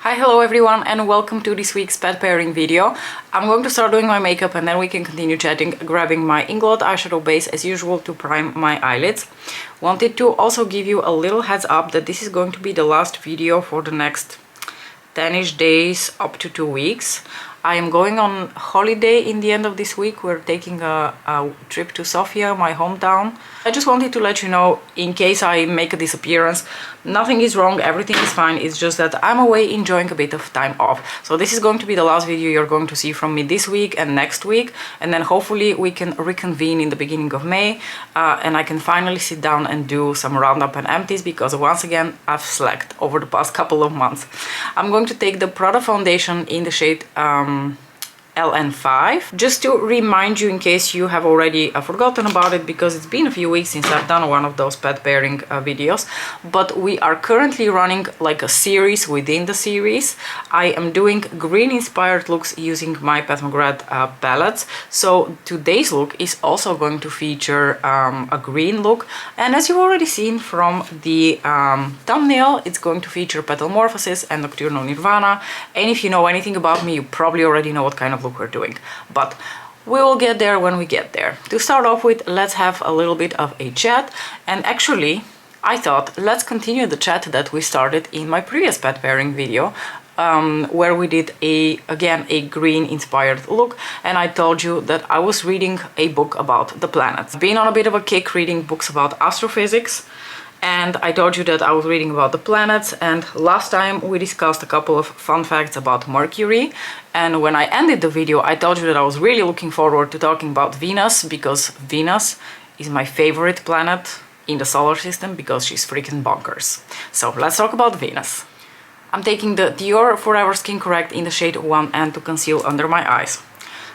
Hi, hello everyone, and welcome to this week's pet pairing video. I'm going to start doing my makeup and then we can continue chatting, grabbing my Inglot eyeshadow base as usual to prime my eyelids. Wanted to also give you a little heads up that this is going to be the last video for the next 10-ish days up to 2 weeks. I am going on holiday in the end of this week. We're taking a trip to Sofia, my hometown. I just wanted to let you know, in case I make a disappearance, nothing is wrong, everything is fine. It's just that I'm away enjoying a bit of time off. So this is going to be the last video you're going to see from me this week and next week. And then hopefully we can reconvene in the beginning of May and I can finally sit down and do some roundup and empties, because once again I've slacked over the past couple of months. I'm going to take the Prada foundation in the shade LN5, just to remind you in case you have already forgotten about it, because it's been a few weeks since I've done one of those pet pairing videos. But we are currently running like a series within the series. I am doing green inspired looks using My Pat McGrath palettes. So today's look is also going to feature a green look, and as you've already seen from the thumbnail, it's going to feature Petalmorphosis and Nocturnal Nirvana. And if you know anything about me, you probably already know what kind of look we're doing, but we will get there when we get there. To start off with, let's have a little bit of a chat, and actually I thought let's continue the chat that we started in my previous pet pairing video, where we did again a green inspired look, and I told you that I was reading a book about the planets. Been on a bit of a kick reading books about astrophysics, and I told you that I was reading about the planets, and last time we discussed a couple of fun facts about Mercury. And when I ended the video, I told you that I was really looking forward to talking about Venus, because Venus is my favorite planet in the solar system, because she's freaking bonkers. So let's talk about Venus. I'm taking the Dior Forever Skin Correct in the shade 1N to conceal under my eyes.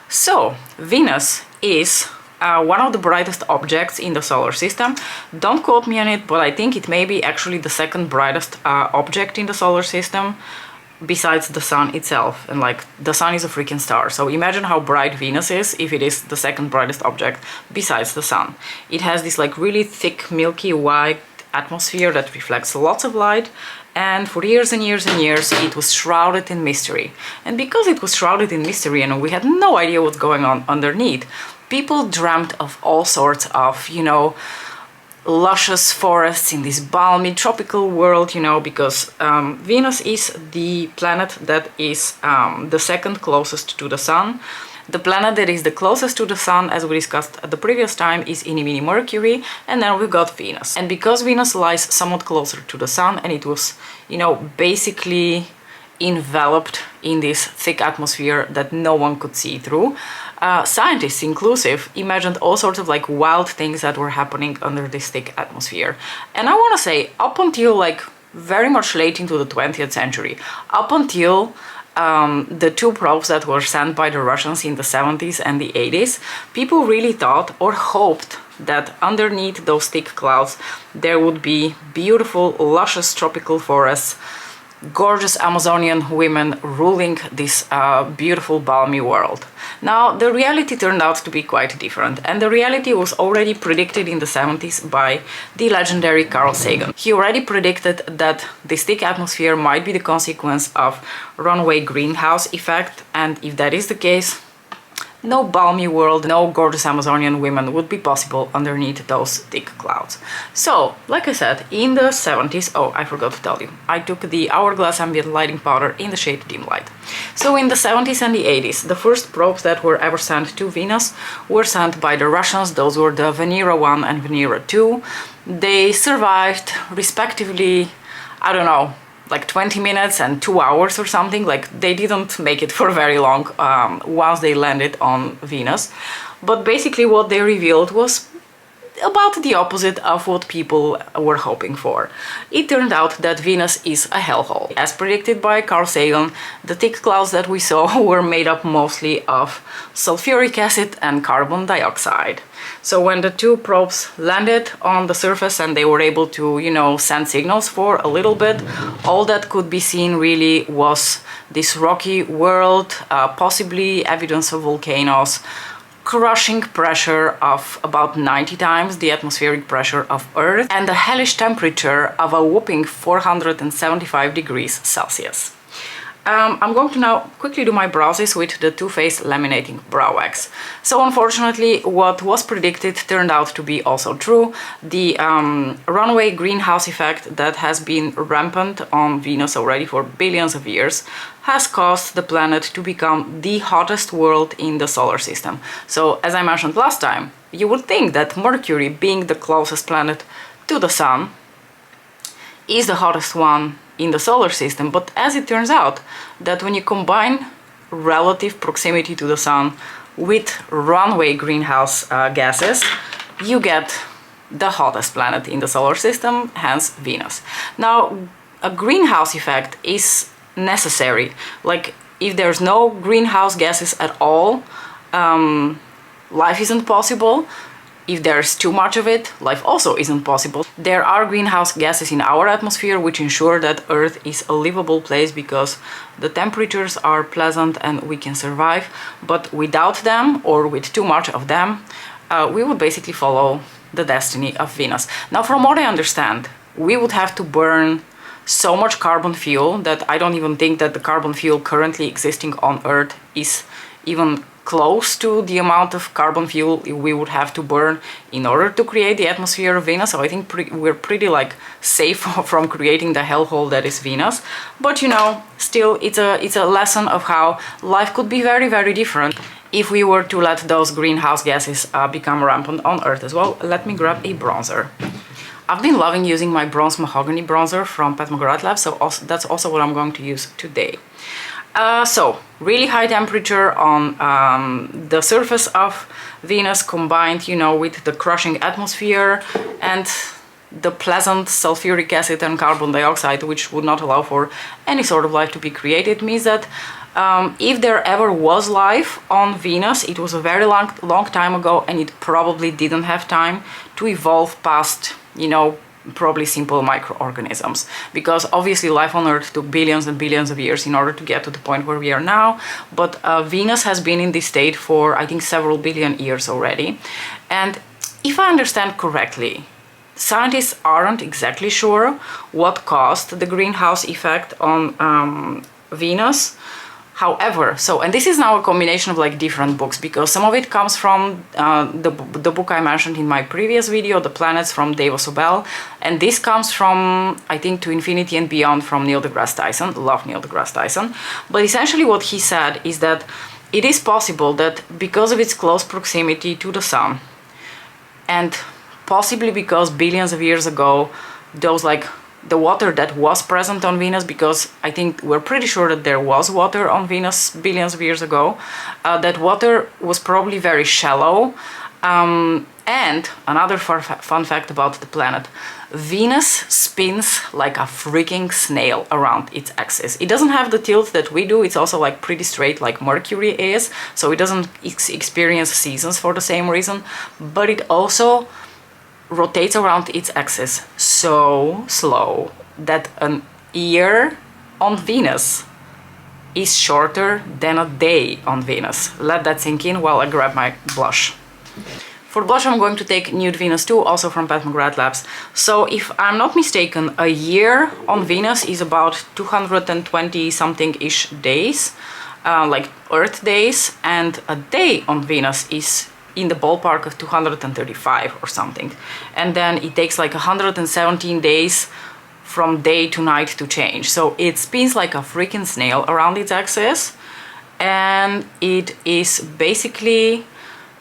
So Venus is one of the brightest objects in the solar system. Don't quote me on it, but I think it may be actually the second brightest object in the solar system, besides the sun itself. And like, the sun is a freaking star, so imagine how bright Venus is if it is the second brightest object besides the sun. It has this like really thick milky white atmosphere that reflects lots of light, and for years and years and years it was shrouded in mystery. And because it was shrouded in mystery and we had no idea what's going on underneath, people dreamt of all sorts of, you know, luscious forests in this balmy tropical world, you know, because Venus is the planet that is the second closest to the sun. The planet that is the closest to the sun, as we discussed at the previous time, is Mini Mercury, and then we've got Venus. And because Venus lies somewhat closer to the sun, and it was, you know, basically enveloped in this thick atmosphere that no one could see through, scientists inclusive imagined all sorts of like wild things that were happening under this thick atmosphere. And I want to say, up until like very much late into the 20th century, up until the two probes that were sent by the Russians in the 70s and the 80s, people really thought or hoped that underneath those thick clouds there would be beautiful, luscious tropical forests, gorgeous Amazonian women ruling this beautiful, balmy world. Now, the reality turned out to be quite different, and the reality was already predicted in the 70s by the legendary Carl Sagan. He already predicted that this thick atmosphere might be the consequence of runaway greenhouse effect, and if that is the case, no balmy world, no gorgeous Amazonian women would be possible underneath those thick clouds. So, like I said, in the 70s, oh, I forgot to tell you, I took the Hourglass Ambient Lighting Powder in the shade Dim Light. So in the 70s and the 80s, the first probes that were ever sent to Venus were sent by the Russians. Those were the Venera 1 and Venera 2. They survived respectively, I don't know, like 20 minutes and 2 hours or something. Like, they didn't make it for very long once they landed on Venus. But basically what they revealed was about the opposite of what people were hoping for. It turned out that Venus is a hellhole. As predicted by Carl Sagan, the thick clouds that we saw were made up mostly of sulfuric acid and carbon dioxide. So when the two probes landed on the surface and they were able to, you know, send signals for a little bit, all that could be seen really was this rocky world, possibly evidence of volcanoes, crushing pressure of about 90 times the atmospheric pressure of Earth, and a hellish temperature of a whopping 475 degrees Celsius. I'm going to now quickly do my brows with the Too Faced Laminating Brow Wax. So unfortunately, what was predicted turned out to be also true. The runaway greenhouse effect that has been rampant on Venus already for billions of years has caused the planet to become the hottest world in the solar system. So as I mentioned last time, you would think that Mercury, being the closest planet to the Sun, is the hottest one in the solar system, but as it turns out that when you combine relative proximity to the Sun with runaway greenhouse gases, you get the hottest planet in the solar system, hence Venus. Now, a greenhouse effect is necessary. Like, if there's no greenhouse gases at all, life isn't possible. If there's too much of it, life also isn't possible. There are greenhouse gases in our atmosphere which ensure that Earth is a livable place because the temperatures are pleasant and we can survive. But without them, or with too much of them, we would basically follow the destiny of Venus. Now, from what I understand, we would have to burn so much carbon fuel that I don't even think that the carbon fuel currently existing on Earth is even close to the amount of carbon fuel we would have to burn in order to create the atmosphere of Venus. So I think we're pretty like safe from creating the hellhole that is Venus. But you know, still it's a lesson of how life could be very, very different if we were to let those greenhouse gases become rampant on Earth as well. Let me grab a bronzer. I've been loving using my Bronze Mahogany bronzer from Pat McGrath Labs, so that's also what I'm going to use today. So, really high temperature on the surface of Venus combined, you know, with the crushing atmosphere and the pleasant sulfuric acid and carbon dioxide, which would not allow for any sort of life to be created, means that if there ever was life on Venus, it was a very long time ago, and it probably didn't have time to evolve past, you know, probably simple microorganisms, because obviously life on Earth took billions and billions of years in order to get to the point where we are now. But Venus has been in this state for, I think, several billion years already. And if I understand correctly, scientists aren't exactly sure what caused the greenhouse effect on Venus. However, and this is now a combination of like different books, because some of it comes from the book I mentioned in my previous video, The Planets, from Dava Sobel, and this comes from, I think, To Infinity and Beyond from Neil deGrasse Tyson. Love Neil deGrasse Tyson. But essentially what he said is that it is possible that because of its close proximity to the Sun, and possibly because billions of years ago, those like the water that was present on Venus, because I think we're pretty sure that there was water on Venus billions of years ago, that water was probably very shallow. And another fun fact about the planet, Venus spins like a freaking snail around its axis. It doesn't have the tilt that we do, it's also like pretty straight like Mercury is, so it doesn't experience seasons for the same reason, but it also rotates around its axis so slow that an year on Venus is shorter than a day on Venus. Let that sink in while I grab my blush. For blush, I'm going to take Nude Venus 2, also from Pat McGrath Labs. So if I'm not mistaken, a year on Venus is about 220 something-ish days, like Earth days, and a day on Venus is in the ballpark of 235 or something. And then it takes like 117 days from day to night to change. So it spins like a freaking snail around its axis. And it is basically,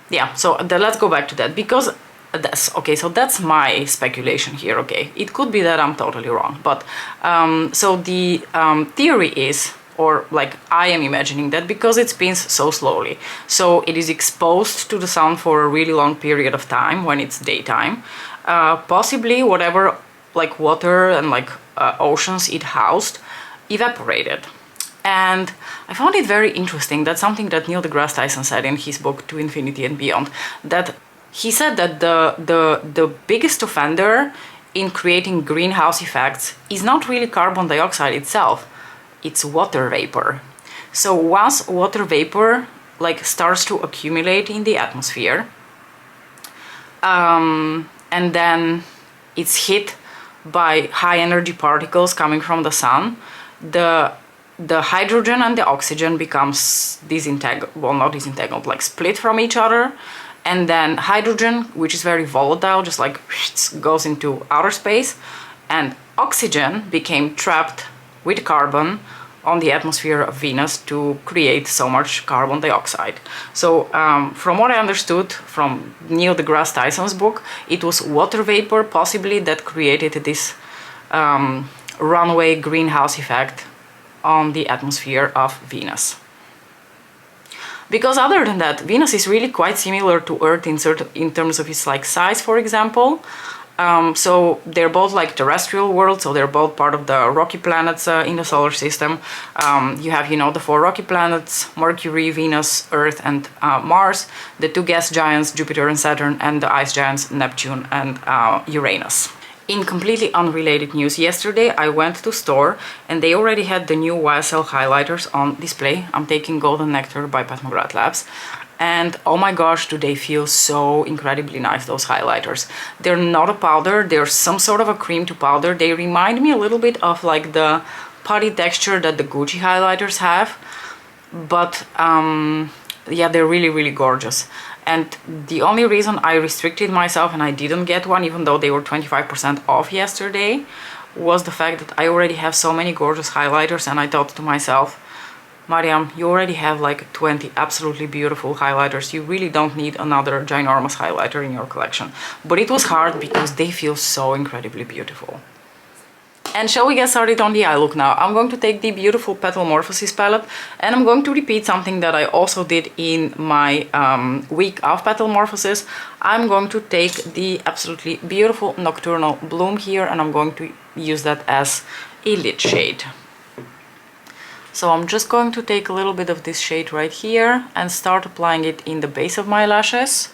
yeah, so let's go back to that, because that's, okay, so that's my speculation here, okay. It could be that I'm totally wrong, but so the theory is, or like I am imagining that because it spins so slowly, so it is exposed to the Sun for a really long period of time when it's daytime, possibly whatever like water and like oceans it housed evaporated. And I found it very interesting. That's something that Neil deGrasse Tyson said in his book To Infinity and Beyond, that he said that the biggest offender in creating greenhouse effects is not really carbon dioxide itself, it's water vapor. So once water vapor like starts to accumulate in the atmosphere, and then it's hit by high energy particles coming from the Sun, the the hydrogen and the oxygen becomes disentangled, well, not disentangled, like split from each other, and then hydrogen, which is very volatile, just like goes into outer space, and oxygen became trapped with carbon on the atmosphere of Venus to create so much carbon dioxide. So from what I understood from Neil deGrasse Tyson's book, it was water vapor possibly that created this runaway greenhouse effect on the atmosphere of Venus. Because other than that, Venus is really quite similar to Earth in terms of its like size, for example. So they're both like terrestrial worlds, so they're both part of the rocky planets in the solar system. You have, you know, the 4 rocky planets, Mercury, Venus, Earth, and Mars, the 2 gas giants, Jupiter and Saturn, and the ice giants, Neptune and Uranus. In completely unrelated news, yesterday I went to store and they already had the new YSL highlighters on display. I'm taking Golden Nectar by Pat McGrath Labs. And oh my gosh, do they feel so incredibly nice, those highlighters. They're not a powder, they're some sort of a cream to powder. They remind me a little bit of like the putty texture that the Gucci highlighters have. But yeah, they're really, really gorgeous. And the only reason I restricted myself and I didn't get one, even though they were 25% off yesterday, was the fact that I already have so many gorgeous highlighters, and I thought to myself, Mariam, you already have like 20 absolutely beautiful highlighters. You really don't need another ginormous highlighter in your collection. But it was hard because they feel so incredibly beautiful. And shall we get started on the eye look now? I'm going to take the beautiful Petal Morphosis palette and I'm going to repeat something that I also did in my week of Petal Morphosis. I'm going to take the absolutely beautiful Nocturnal Bloom here and I'm going to use that as a lid shade. So I'm just going to take a little bit of this shade right here and start applying it in the base of my lashes.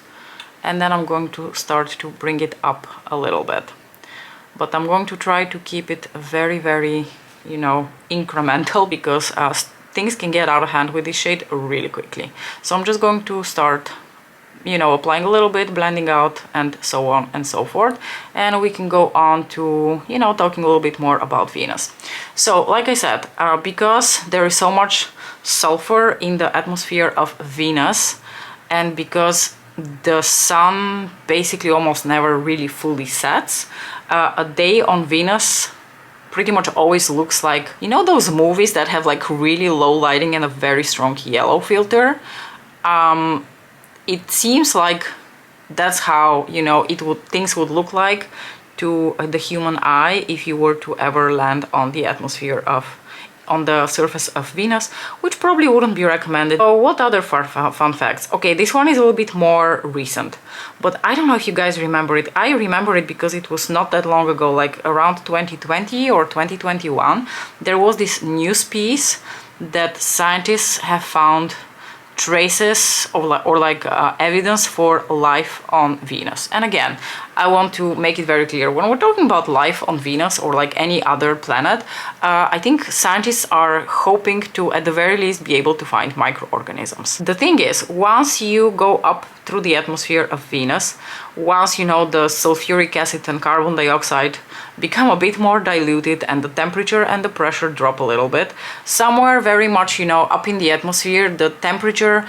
And then I'm going to start to bring it up a little bit. But I'm going to try to keep it very, very, you know, incremental because things can get out of hand with this shade really quickly. So I'm just going to start, you know, applying a little bit, blending out, and so on and so forth. And we can go on to, you know, talking a little bit more about Venus. So, like I said, because there is so much sulfur in the atmosphere of Venus, and because the sun basically almost never really fully sets, a day on Venus pretty much always looks like, you know, those movies that have like really low lighting and a very strong yellow filter. It seems like that's how, you know, things would look like to the human eye if you were to ever land on the surface of Venus, which probably wouldn't be recommended. So what other fun facts? Okay, this one is a little bit more recent, but I don't know if you guys remember it. I remember it because it was not that long ago, like around 2020 or 2021. There was this news piece that scientists have found traces or evidence for life on Venus. And again, I want to make it very clear, when we're talking about life on Venus or like any other planet, I think scientists are hoping to at the very least be able to find microorganisms. The thing is, once you go up through the atmosphere of Venus, once, you know, the sulfuric acid and carbon dioxide become a bit more diluted and the temperature and the pressure drop a little bit, somewhere very much, you know, up in the atmosphere, the temperature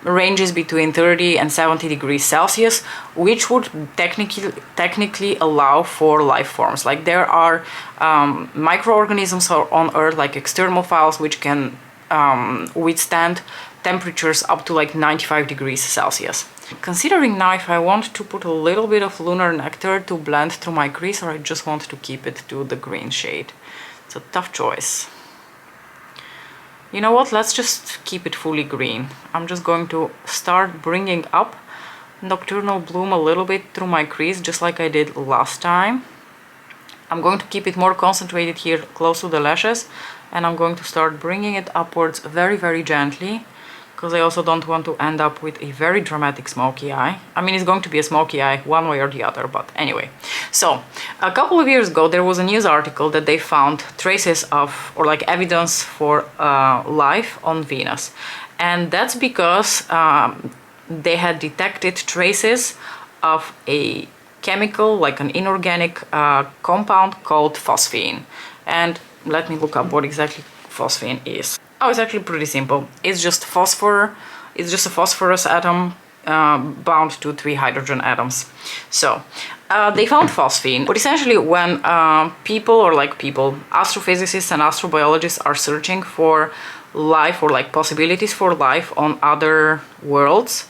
ranges between 30 and 70 degrees Celsius, which would technically allow for life forms. Like there are microorganisms on Earth, like exthermophiles, which can withstand temperatures up to like 95 degrees Celsius. Considering now if I want to put a little bit of Lunar Nectar to blend through my crease, or I just want to keep it to the green shade. It's a tough choice. You know what, let's just keep it fully green. I'm just going to start bringing up Nocturnal Bloom a little bit through my crease, just like I did last time. I'm going to keep it more concentrated here close to the lashes, and I'm going to start bringing it upwards very, very gently, because I also don't want to end up with a very dramatic smoky eye. I mean, it's going to be a smoky eye one way or the other, but anyway. So, a couple of years ago, there was a news article that they found traces of, or like evidence for life on Venus. And that's because they had detected traces of a chemical, like an inorganic compound called phosphine. And let me look up what exactly phosphine is? Oh, it's actually pretty simple. It's just phosphor. It's just a phosphorus atom bound to 3 hydrogen atoms. So they found phosphine, but essentially when astrophysicists and astrobiologists are searching for life or like possibilities for life on other worlds,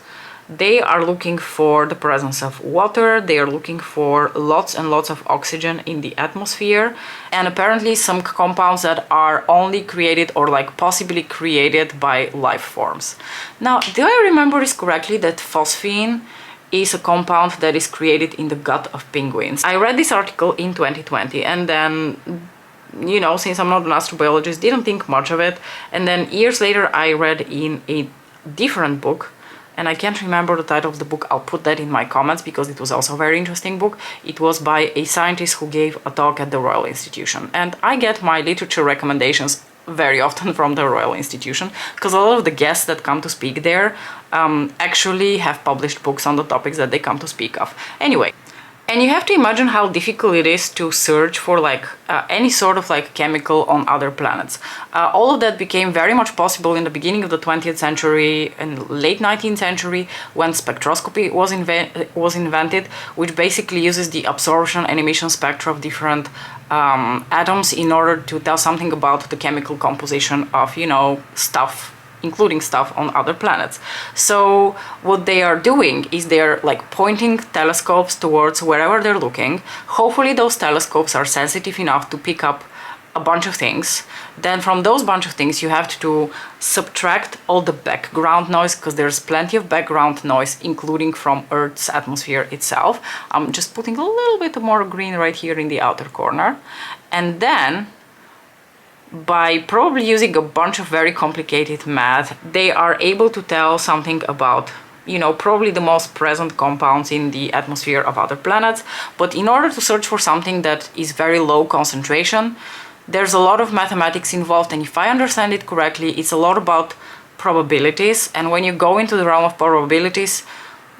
they are looking for the presence of water, they are looking for lots and lots of oxygen in the atmosphere, and apparently some compounds that are only created or like possibly created by life forms. Now, do I remember this correctly, that phosphine is a compound that is created in the gut of penguins? I read this article in 2020 and then, you know, since I'm not an astrobiologist, didn't think much of it, and then years later I read in a different book, and I can't remember the title of the book. I'll put that in my comments because it was also a very interesting book. It was by a scientist who gave a talk at the Royal Institution, and I get my literature recommendations very often from the Royal Institution because a lot of the guests that come to speak there actually have published books on the topics that they come to speak of. Anyway, and you have to imagine how difficult it is to search for like any sort of like chemical on other planets. All of that became very much possible in the beginning of the 20th century and late 19th century when spectroscopy was invented, which basically uses the absorption and emission spectra of different atoms in order to tell something about the chemical composition of, you know, stuff, including stuff on other planets. So what they are doing is they're like pointing telescopes towards wherever they're looking. Hopefully those telescopes are sensitive enough to pick up a bunch of things. Then from those bunch of things you have to subtract all the background noise, because there's plenty of background noise, including from Earth's atmosphere itself. I'm just putting a little bit more green right here in the outer corner. And then by probably using a bunch of very complicated math, they are able to tell something about, you know, probably the most present compounds in the atmosphere of other planets. But in order to search for something that is very low concentration, there's a lot of mathematics involved, and if I understand it correctly, it's a lot about probabilities. And when you go into the realm of probabilities,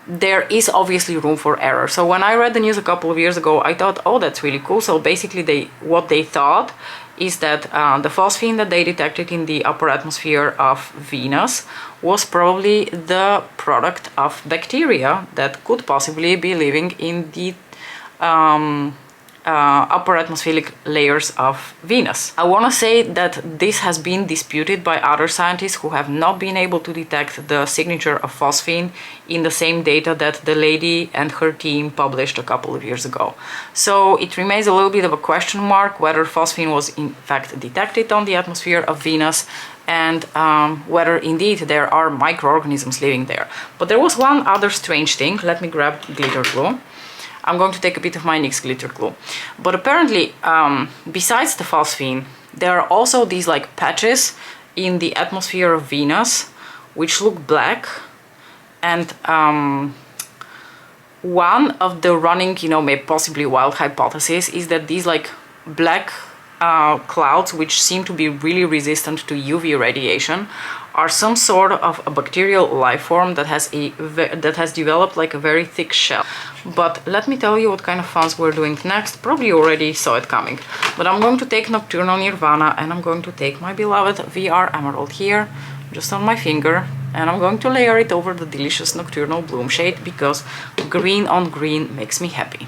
there is obviously room for error. So when I read the news a couple of years ago, I thought, oh, that's really cool. So basically what they thought is that the phosphine that they detected in the upper atmosphere of Venus was probably the product of bacteria that could possibly be living in the upper atmospheric layers of Venus. I want to say that this has been disputed by other scientists who have not been able to detect the signature of phosphine in the same data that the lady and her team published a couple of years ago. So it remains a little bit of a question mark whether phosphine was in fact detected on the atmosphere of Venus, and whether indeed there are microorganisms living there. But there was one other strange thing. Let me grab glitter glue. I'm going to take a bit of my NYX glitter glue. But apparently, besides the phosphine, there are also these like patches in the atmosphere of Venus which look black. And one of the running, you know, maybe possibly wild hypothesis is that these like black clouds, which seem to be really resistant to UV radiation, are some sort of a bacterial life form that has developed like a very thick shell. But let me tell you what kind of funs we're doing next. Probably you already saw it coming. But I'm going to take Nocturnal Nirvana, and I'm going to take my beloved VR Emerald here, just on my finger, and I'm going to layer it over the delicious Nocturnal Bloom shade, because green on green makes me happy.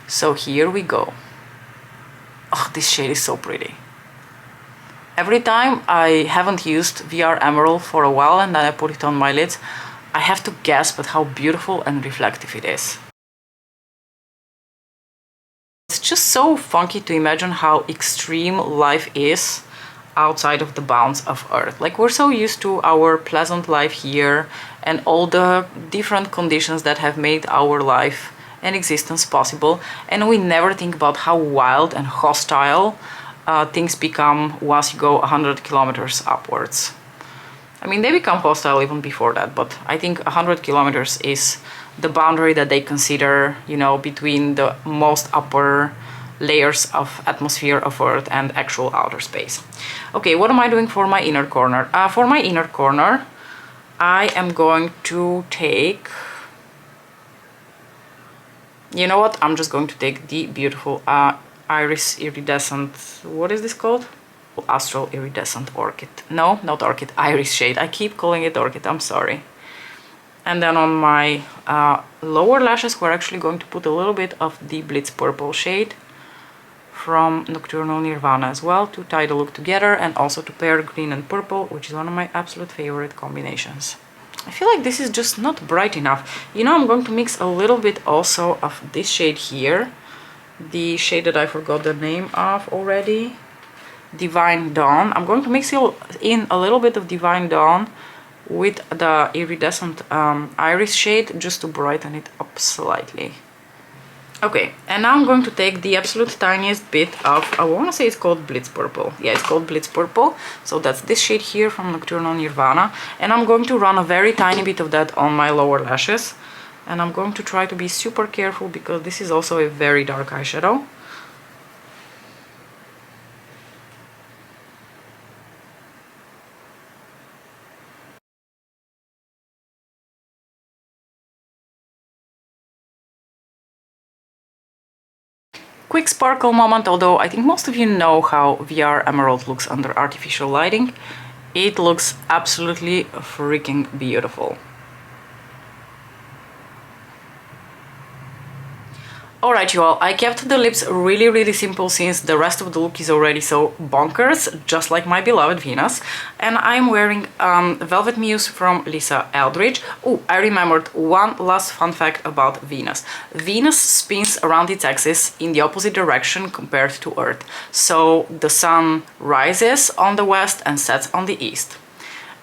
So here we go. Oh, this shade is so pretty. Every time I haven't used VR Emerald for a while and then I put it on my lids, I have to gasp at how beautiful and reflective it is. It's just so funky to imagine how extreme life is outside of the bounds of Earth. Like, we're so used to our pleasant life here and all the different conditions that have made our life and existence possible, and we never think about how wild and hostile things become once you go 100 kilometers upwards. I mean, they become hostile even before that, but I think 100 kilometers is the boundary that they consider, you know, between the most upper layers of atmosphere of Earth and actual outer space. Okay, what am I doing for my inner corner? For my inner corner, I am going to take... You know what? I'm just going to take the beautiful Iris Iridescent... What is this called? Astral Iridescent Orchid. No, not Orchid, Iris shade. I keep calling it Orchid, I'm sorry. And then on my lower lashes, we're actually going to put a little bit of the Blitz Purple shade from Nocturnal Nirvana as well, to tie the look together and also to pair green and purple, which is one of my absolute favorite combinations. I feel like this is just not bright enough. You know, I'm going to mix a little bit also of this shade here, the shade that I forgot the name of already, Divine Dawn. I'm going to mix in a little bit of Divine Dawn with the iridescent iris shade, just to brighten it up slightly. Okay, and now I'm going to take the absolute tiniest bit of, I want to say it's called Blitz Purple. Yeah, it's called Blitz Purple. So that's this shade here from Nocturnal Nirvana. And I'm going to run a very tiny bit of that on my lower lashes. And I'm going to try to be super careful because this is also a very dark eyeshadow. Quick sparkle moment, although I think most of you know how VR Emerald looks under artificial lighting. It looks absolutely freaking beautiful. Alright you all, I kept the lips really simple since the rest of the look is already so bonkers, just like my beloved Venus. And I'm wearing Velvet Muse from Lisa Eldridge. Oh, I remembered one last fun fact about Venus. Venus spins around its axis in the opposite direction compared to Earth. So the sun rises on the west and sets on the east.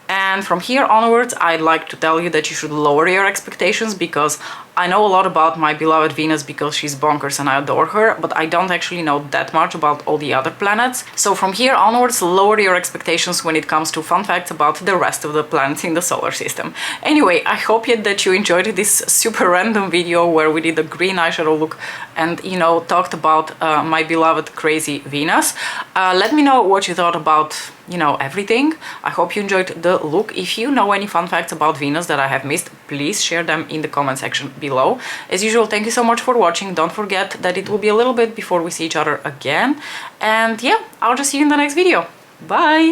And from here onwards, I'd like to tell you that you should lower your expectations, because I know a lot about my beloved Venus because she's bonkers and I adore her, but I don't actually know that much about all the other planets. So from here onwards, lower your expectations when it comes to fun facts about the rest of the planets in the solar system. Anyway, I hope that you enjoyed this super random video where we did a green eyeshadow look and, you know, talked about my beloved crazy Venus. Let me know what you thought about, you know, everything. I hope you enjoyed the look. If you know any fun facts about Venus that I have missed, please share them in the comment section below. As usual, thank you so much for watching. Don't forget that it will be a little bit before we see each other again. And yeah, I'll just see you in the next video. Bye!